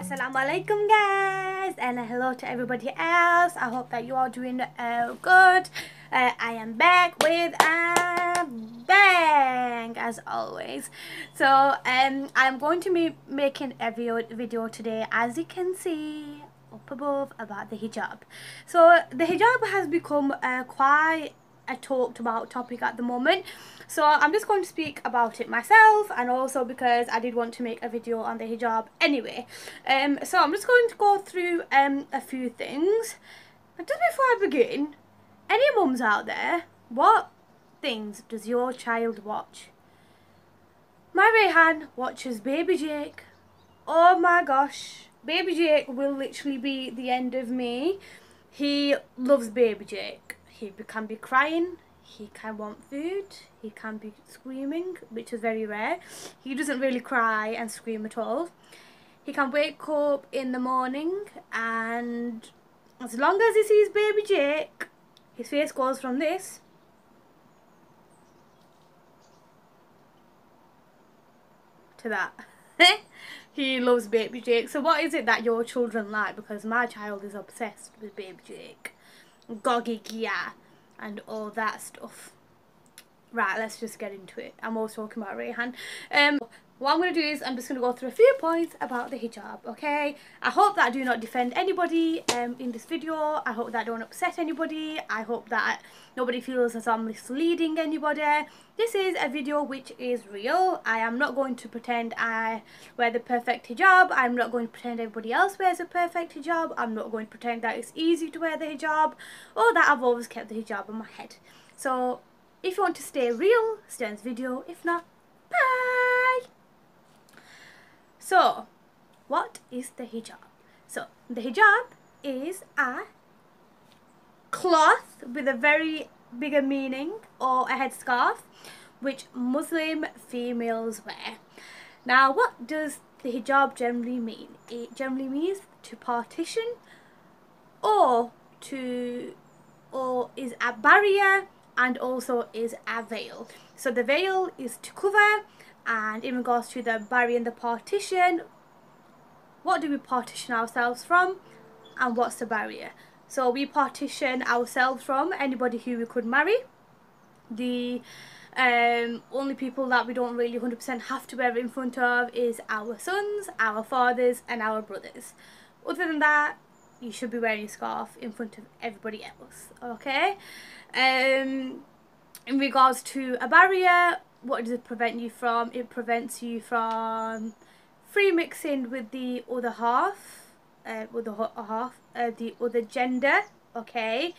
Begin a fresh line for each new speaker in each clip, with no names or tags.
Assalamu alaikum guys, and hello to everybody else. I hope that you are doing good. I am back with a bang as always. So I'm going to be making a video today, as you can see up above, about the hijab. So the hijab has become quite a talked about topic at the moment, so I'm just going to speak about it myself, and also because I did want to make a video on the hijab anyway. So I'm just going to go through a few things. And just before I begin, any mums out there, what things does your child watch? My Rayhan watches Baby Jake. Oh my gosh, Baby Jake will literally be the end of me. He loves Baby Jake. He can be crying, he can want food, he can be screaming, which is very rare. He doesn't really cry and scream at all. He can wake up in the morning, and as long as he sees Baby Jake, his face goes from this to that. He loves Baby Jake. So what is it that your children like? Because my child is obsessed with Baby Jake, Goggy Gia, and all that stuff. Right, let's just get into it. I'm also talking about Rayhan. What I'm going to do is I'm just going to go through a few points about the hijab, okay? I hope that I do not defend anybody in this video. I hope that I don't upset anybody. I hope that nobody feels as I'm misleading anybody. This is a video which is real. I am not going to pretend I wear the perfect hijab. I'm not going to pretend everybody else wears a perfect hijab. I'm not going to pretend that it's easy to wear the hijab, or that I've always kept the hijab on my head. So if you want to stay real, stay in this video. If not, bye! So, what is the hijab? So, the hijab is a cloth with a very bigger meaning, or a headscarf, which Muslim females wear. Now, what does the hijab generally mean? It generally means to partition, or is a barrier, and also is a veil. So the veil is to cover, and in regards to the barrier and the partition, what do we partition ourselves from, and what's the barrier? So we partition ourselves from anybody who we could marry. The only people that we don't really 100% have to wear it in front of is our sons, our fathers, and our brothers. Other than that, you should be wearing a scarf in front of everybody else, okay? In regards to a barrier, what does it prevent you from? It prevents you from free mixing with the other half, the other gender, okay?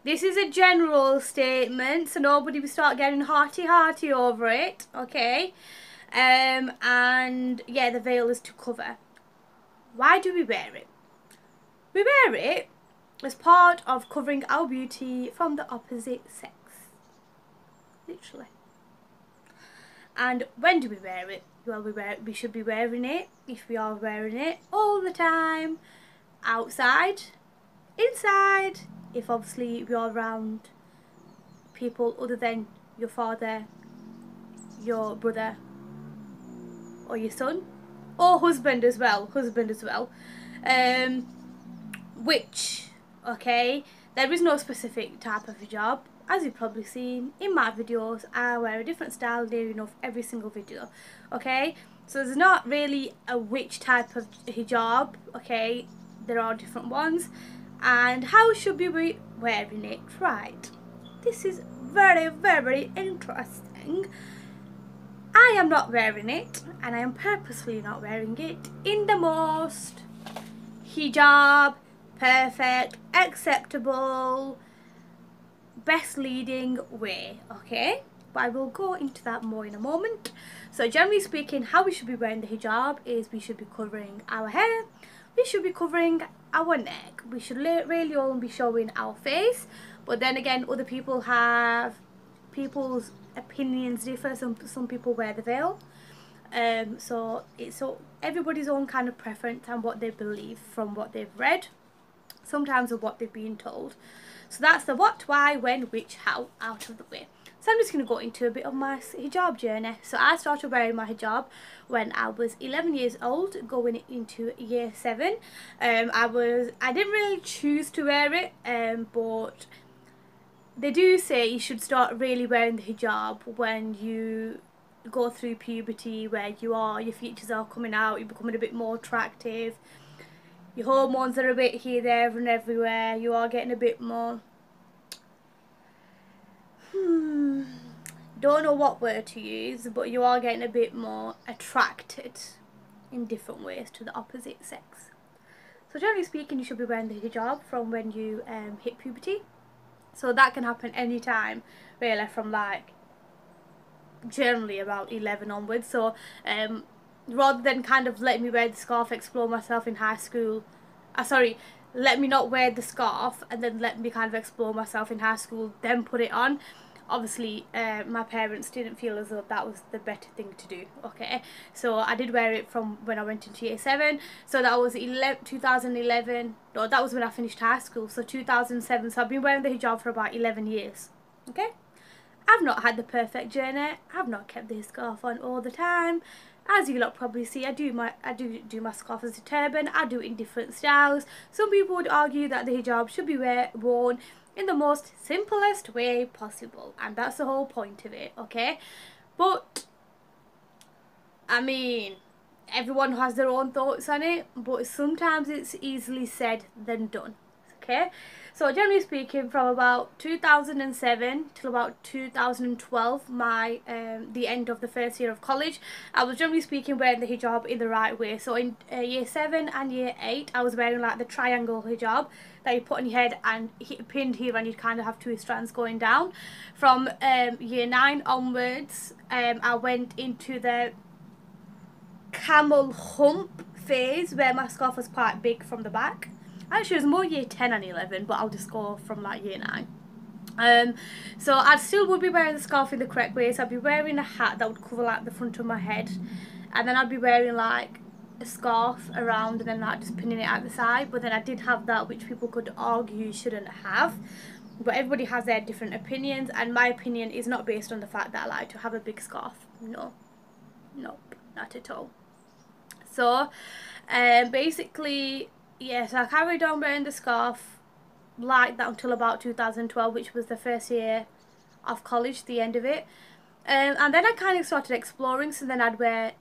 This is a general statement, so nobody will start getting hearty over it, okay? And yeah, the veil is to cover. Why do we wear it? We wear it as part of covering our beauty from the opposite sex, literally. And when do we wear it? Well, we should be wearing it, if we are wearing it, all the time, outside, inside, if obviously we are around people other than your father, your brother, or your son, or husband as well, which, okay, there is no specific type of hijab. As you've probably seen in my videos, I wear a different style near enough every single video, okay? So there's not really a which type of hijab, okay? There are different ones. And how should we be wearing it? Right, this is very, very interesting. I am not wearing it, and I am purposely not wearing it in the most hijab, perfect, acceptable, best leading way, okay? But I will go into that more in a moment. So generally speaking, how we should be wearing the hijab is we should be covering our hair, we should be covering our neck, we should really only be showing our face. But then again, other people have, people's opinions differ. Some people wear the veil, so it's everybody's own kind of preference and what they believe from what they've read, sometimes of what they've been told. So that's the what, why, when, which, how out of the way. So I'm just going to go into a bit of my hijab journey. So I started wearing my hijab when I was 11 years old, going into year 7. I didn't really choose to wear it, but they do say you should start really wearing the hijab when you go through puberty, where your features are coming out, you're becoming a bit more attractive, your hormones are a bit here, there and everywhere, you are getting a bit more don't know what word to use, but you are getting a bit more attracted in different ways to the opposite sex. So generally speaking, you should be wearing the hijab from when you hit puberty. So that can happen any time, really, from like generally about 11 onwards. So rather than kind of letting me wear the scarf, explore myself in high school, let me not wear the scarf and then let me kind of explore myself in high school, then put it on. Obviously, my parents didn't feel as though that was the better thing to do, okay? So I did wear it from when I went into year 7. So that was 2011, no, that was when I finished high school, so 2007. So I've been wearing the hijab for about 11 years, okay? I've not had the perfect journey. I've not kept this scarf on all the time. As you lot probably see, I do my scarf as a turban. I do it in different styles. Some people would argue that the hijab should be worn in the most simplest way possible, and that's the whole point of it, okay? But I mean, everyone has their own thoughts on it, but sometimes it's easily said than done, okay? So generally speaking, from about 2007 till about 2012, the end of the first year of college, I was generally speaking wearing the hijab in the right way. So in year 7 and year 8, I was wearing like the triangle hijab that you put on your head and pinned here, and you kind of have 2 strands going down. From year 9 onwards, I went into the camel hump phase, where my scarf was quite big from the back. Actually, it was more year 10 and 11, but I'll just go from like year 9. So I still would be wearing the scarf in the correct way. So I'd be wearing a hat that would cover like the front of my head, and then I'd be wearing like a scarf around, and then like just pinning it at the side. But then I did have that, which people could argue you shouldn't have, but everybody has their different opinions, and my opinion is not based on the fact that I like to have a big scarf. No, nope, not at all. So basically, yes, I carried on wearing the scarf like that until about 2012, which was the first year of college, the end of it. And then I kind of started exploring, so then I'd wear,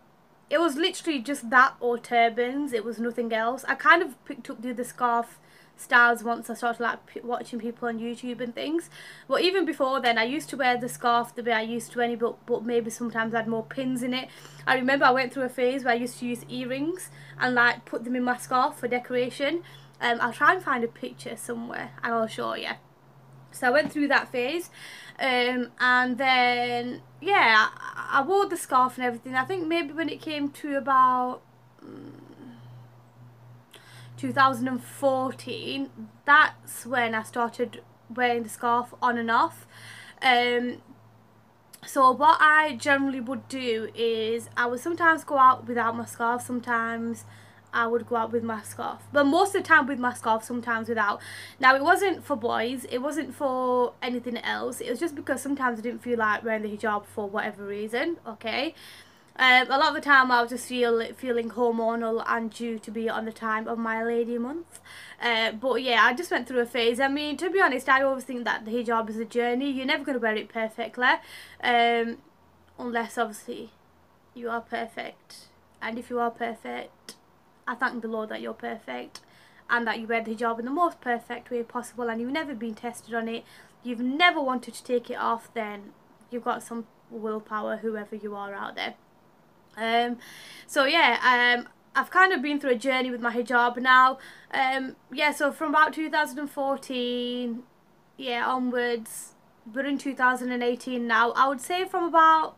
it was literally just that or turbans, it was nothing else. I kind of picked up the other scarf styles once I started like watching people on YouTube and things. But even before then, I used to wear the scarf the way I used to anyway, but maybe sometimes I had more pins in it. I remember I went through a phase where I used to use earrings and like put them in my scarf for decoration. I'll try and find a picture somewhere and I'll show you. So I went through that phase, and then yeah, I wore the scarf and everything. I think maybe when it came to about 2014, that's when I started wearing the scarf on and off. So what I generally would do is I would sometimes go out without my scarf, sometimes I would go out with my scarf, but most of the time with my scarf, sometimes without. Now it wasn't for boys, it wasn't for anything else, it was just because sometimes I didn't feel like wearing the hijab for whatever reason, okay? A lot of the time I was just feeling hormonal and due to be on the time of my lady month. But yeah, I just went through a phase. I mean, to be honest, I always think that the hijab is a journey. You're never going to wear it perfectly, unless obviously you are perfect. And if you are perfect, I thank the Lord that you're perfect and that you wear the hijab in the most perfect way possible, and you've never been tested on it, you've never wanted to take it off, then you've got some willpower, whoever you are out there. So yeah, I've kind of been through a journey with my hijab now. Yeah, so from about 2014, yeah, onwards, we're in 2018 now. I would say from about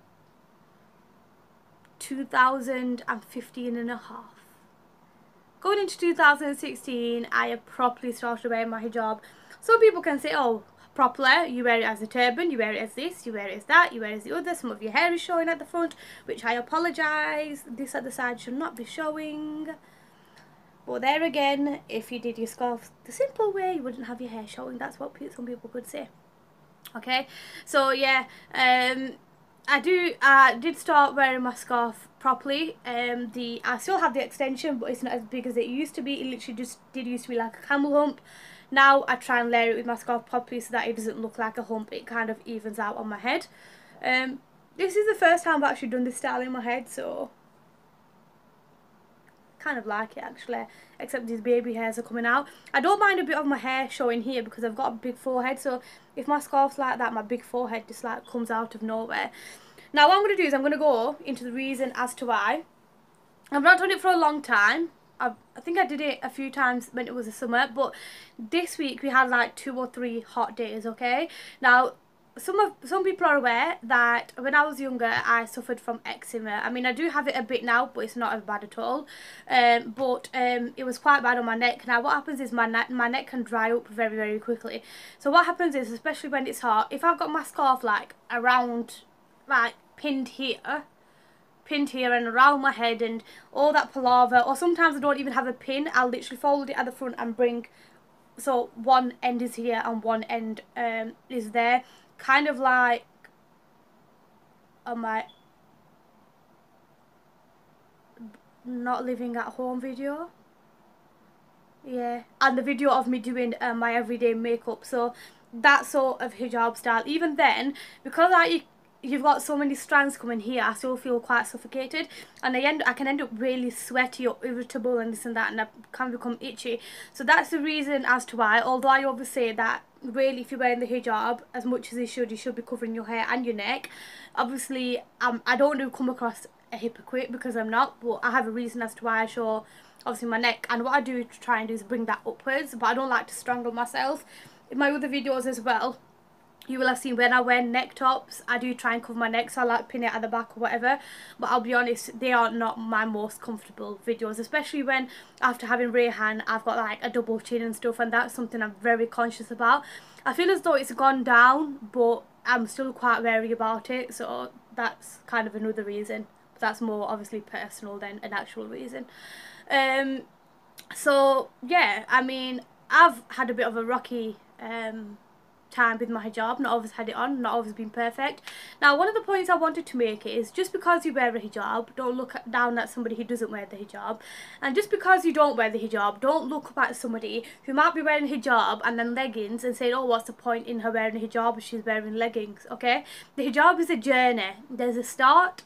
2015 and a half. Going into 2016, I have properly started wearing my hijab. Some people can say, oh, properly, you wear it as a turban, you wear it as this, you wear it as that, you wear it as the other. Some of your hair is showing at the front, which I apologise. This at the side should not be showing. But there again, if you did your scarf the simple way, you wouldn't have your hair showing. That's what some people could say. Okay, so yeah, I did start wearing my scarf properly. I still have the extension, but it's not as big as it used to be. It literally just did used to be like a camel hump. Now I try and layer it with my scarf properly so that it doesn't look like a hump. It kind of evens out on my head. This is the first time I've actually done this style in my head, so kind of like it actually, except these baby hairs are coming out. I don't mind a bit of my hair showing here because I've got a big forehead, so if my scarf's like that, my big forehead just like comes out of nowhere. Now what I'm going to do is I'm going to go into the reason as to why. I've not done it for a long time. I think I did it a few times when it was the summer, but this week we had like 2 or 3 hot days, okay? Now some people are aware that when I was younger I suffered from eczema. I mean, I do have it a bit now, but it's not as bad at all. It was quite bad on my neck. Now what happens is my neck can dry up very, very quickly. So what happens is, especially when it's hot, if I've got my scarf like around, like pinned here and around my head and all that palaver, or sometimes I don't even have a pin, I'll literally fold it at the front and bring, so one end is here and one end is there, kind of like on my not living at home video. Yeah, and the video of me doing my everyday makeup. So that sort of hijab style. Even then, because you've got so many strands coming here, I still feel quite suffocated, and I can end up really sweaty or irritable and this and that, and I can become itchy. So that's the reason as to why, although I always say that really if you're wearing the hijab, as much as you should be covering your hair and your neck. Obviously I don't want to come across a hypocrite, because I'm not, but I have a reason as to why I show obviously my neck, and what I do to try and do is bring that upwards, but I don't like to strangle myself. In my other videos as well, you will have seen when I wear neck tops, I do try and cover my neck, so I like pin it at the back or whatever. But I'll be honest, they are not my most comfortable videos, especially when after having Rayhan, I've got like a double chin and stuff, and that's something I'm very conscious about. I feel as though it's gone down, but I'm still quite wary about it, so that's kind of another reason. But that's more obviously personal than an actual reason. So yeah, I mean, I've had a bit of a rocky time with my hijab, not always had it on, not always been perfect. Now one of the points I wanted to make is, just because you wear a hijab, don't look down at somebody who doesn't wear the hijab, and just because you don't wear the hijab, don't look up at somebody who might be wearing hijab and then leggings and say, oh, what's the point in her wearing a hijab if she's wearing leggings. Okay, the hijab is a journey. There's a start,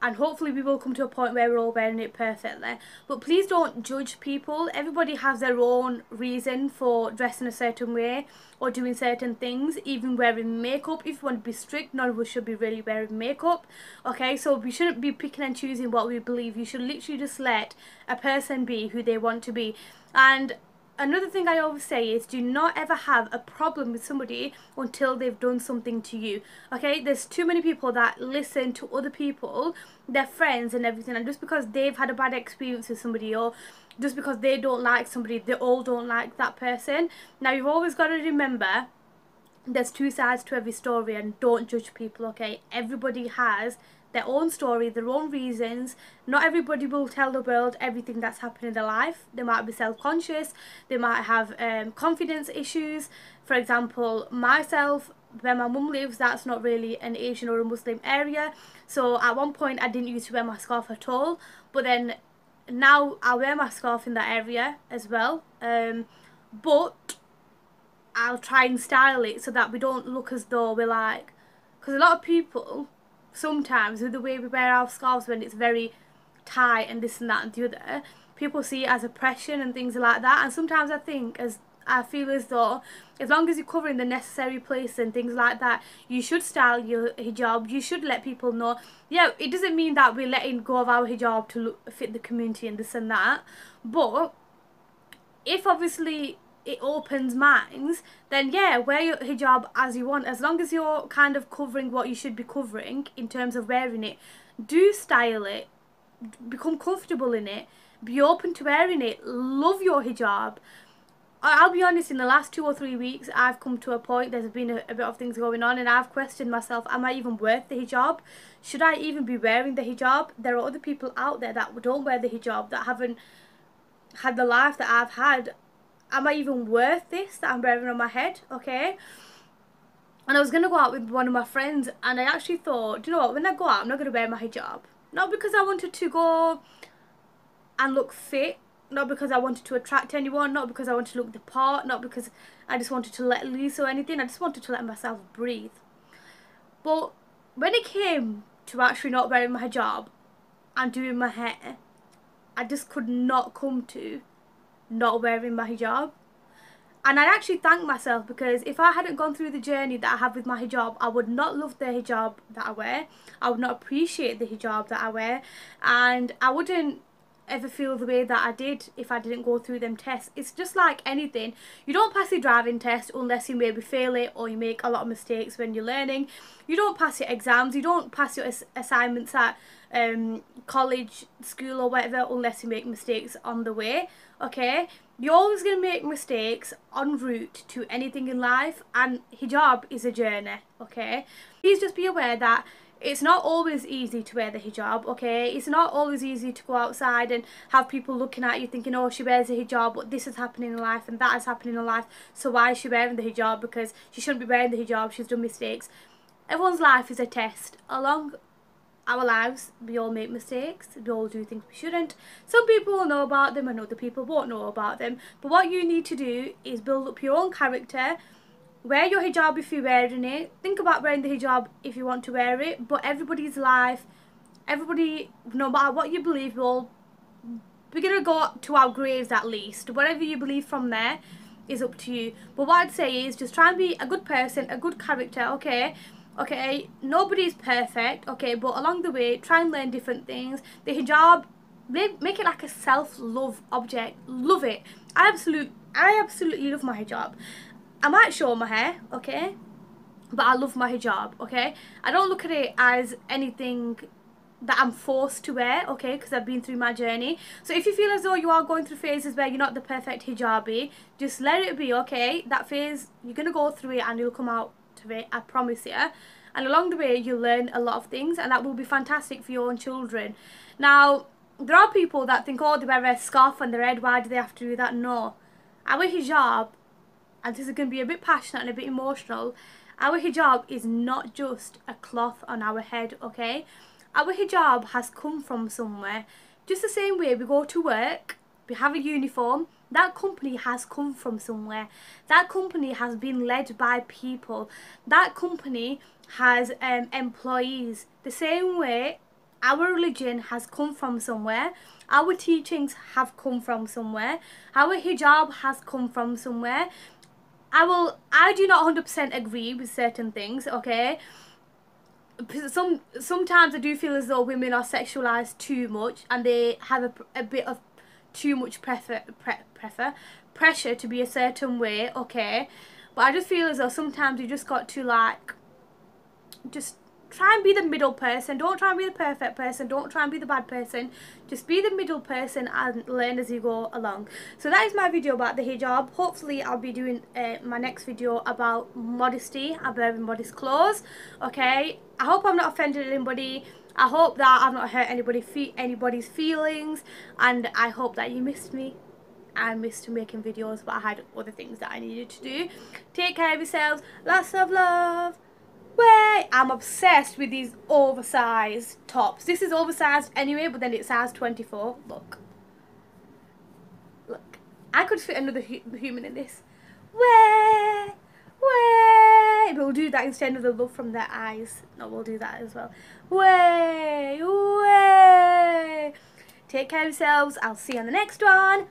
and hopefully we will come to a point where we're all wearing it perfectly. But please don't judge people. Everybody has their own reason for dressing a certain way or doing certain things, even wearing makeup. If you want to be strict, none of us should be really wearing makeup. Okay, so we shouldn't be picking and choosing what we believe. You should literally just let a person be who they want to be. And another thing I always say is, do not ever have a problem with somebody until they've done something to you. Okay, there's too many people that listen to other people, their friends and everything, and just because they've had a bad experience with somebody, or just because they don't like somebody, they all don't like that person. Now you've always got to remember, there's two sides to every story, and don't judge people. Okay, everybody has their own story, their own reasons. Not everybody will tell the world everything that's happened in their life. They might be self-conscious, they might have confidence issues. For example, myself, where my mum lives, that's not really an Asian or a Muslim area, so at one point I didn't used to wear my scarf at all, but then now I wear my scarf in that area as well, but I'll try and style it so that we don't look as though we're like, because a lot of people sometimes, with the way we wear our scarves when it's very tight and this and that and the other, people see it as oppression and things like that. And sometimes I feel as though, as long as you're covering the necessary place and things like that, you should style your hijab. You should let people know. Yeah, it doesn't mean that we're letting go of our hijab to fit the community and this and that, but if obviously it opens minds, then yeah, wear your hijab as you want, as long as you're kind of covering what you should be covering in terms of wearing it. Do style it, become comfortable in it, be open to wearing it, love your hijab. I'll be honest, in the last 2 or 3 weeks I've come to a point, there's been a bit of things going on, and I've questioned myself, am I even worth the hijab? Should I even be wearing the hijab? There are other people out there that don't wear the hijab, that haven't had the life that I've had. Am I even worth this that I'm wearing on my head? Okay, and I was going to go out with one of my friends, and I actually thought, you know what, when I go out, I'm not going to wear my hijab. Not because I wanted to go and look fit, not because I wanted to attract anyone, not because I wanted to look the part, not because I just wanted to let loose or anything. I just wanted to let myself breathe. But when it came to actually not wearing my hijab and doing my hair, I just could not come to not wearing my hijab. And I actually thank myself, because if I hadn't gone through the journey that I have with my hijab, I would not love the hijab that I wear. I would not appreciate the hijab that I wear. And I wouldn't ever feel the way that I did if I didn't go through them tests. It's just like anything. You don't pass your driving test unless you maybe fail it or you make a lot of mistakes when you're learning. You don't pass your exams. You don't pass your assignments at college, school or whatever unless you make mistakes on the way. Okay, you're always going to make mistakes en route to anything in life, and hijab is a journey. Okay, please just be aware that it's not always easy to wear the hijab. Okay, it's not always easy to go outside and have people looking at you thinking, oh, she wears a hijab, but this is happening in life and that is happening in life, so why is she wearing the hijab? Because she shouldn't be wearing the hijab, she's done mistakes. Everyone's life is a test. Along our lives, we all make mistakes, we all do things we shouldn't. Some people will know about them and other people won't know about them. But what you need to do is build up your own character. Wear your hijab if you're wearing it. Think about wearing the hijab if you want to wear it. But everybody's life, everybody, no matter what you believe, we're going to go to our graves at least. Whatever you believe from there is up to you. But what I'd say is just try and be a good person, a good character, okay? Okay, nobody's perfect, okay, but along the way, try and learn different things. The hijab, make it like a self-love object. Love it. I absolutely love my hijab. I might show my hair, okay, but I love my hijab, okay. I don't look at it as anything that I'm forced to wear, okay, because I've been through my journey. So if you feel as though you are going through phases where you're not the perfect hijabi, just let it be, okay. That phase, you're going to go through it and you'll come out of it, I promise you. And along the way you'll learn a lot of things, and that will be fantastic for your own children. Now there are people that think, oh, they wear a scarf on their head, why do they have to do that? No, our hijab, and this is going to be a bit passionate and a bit emotional, our hijab is not just a cloth on our head, okay. Our hijab has come from somewhere. Just the same way we go to work, we have a uniform, that company has come from somewhere. That company has been led by people. That company has employees. The same way our religion has come from somewhere. Our teachings have come from somewhere. Our hijab has come from somewhere. I do not 100% agree with certain things, okay? Sometimes I do feel as though women are sexualized too much, and they have a bit of too much pressure to be a certain way, okay. But I just feel as though sometimes you just got to like just try and be the middle person. Don't try and be the perfect person, don't try and be the bad person, just be the middle person and learn as you go along. So that is my video about the hijab. Hopefully I'll be doing my next video about modesty and wearing modest clothes, okay. I hope I'm not offended anybody. I hope that I've not hurt anybody's feelings, and I hope that you missed me. I missed making videos, but I had other things that I needed to do. Take care of yourselves. Lots of love. Way! I'm obsessed with these oversized tops. This is oversized anyway, but then it's size 24. Look. Look. I could fit another human in this. Way! Way! We'll do that instead of the love from their eyes. No, we'll do that as well. Way! Way! Take care of yourselves. I'll see you on the next one.